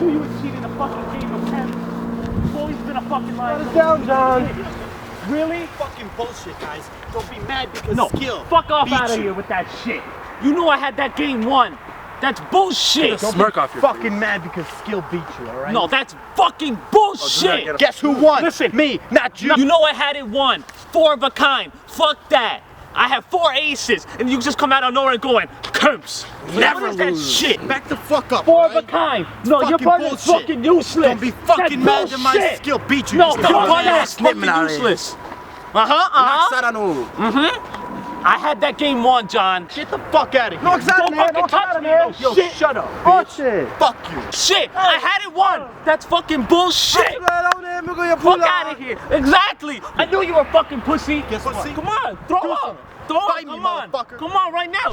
knew you would cheat in a fucking game of kemps. You've always been a fucking liar. Shut it down, John. Really? Fucking bullshit, guys. Don't be mad because skill. Fuck off beat out of you. here with that shit. You knew I had that game won. That's bullshit. Don't smirk off your fucking mad because skill beat you, alright? No, that's fucking bullshit. Guess who won? Listen, me, not you. You know I had it won. 4 of a kind. Fuck that. I have 4 aces, and you just come out of nowhere and going, kemps. Never What is that lose. shit? Back the fuck up. 4 of right? a kind. No, your Fucking partner's bullshit. fucking useless. Don't be fucking mad that my bullshit. skill beat you. No, You your dumb partner ass. is fucking useless. I had that game won, John. Get the fuck out of here. No, exactly, Don't man. fucking Don't touch touch me, man. no Yo, shit. shut up, Oh, bitch. shit. Fuck you. Shit, I had it won. That's fucking bullshit. Fuck out of here. Exactly. I knew you were a fucking pussy. Guess what? Come on, throw Do up. something. Throw up. Fight me, Come on. motherfucker. Come on, right now.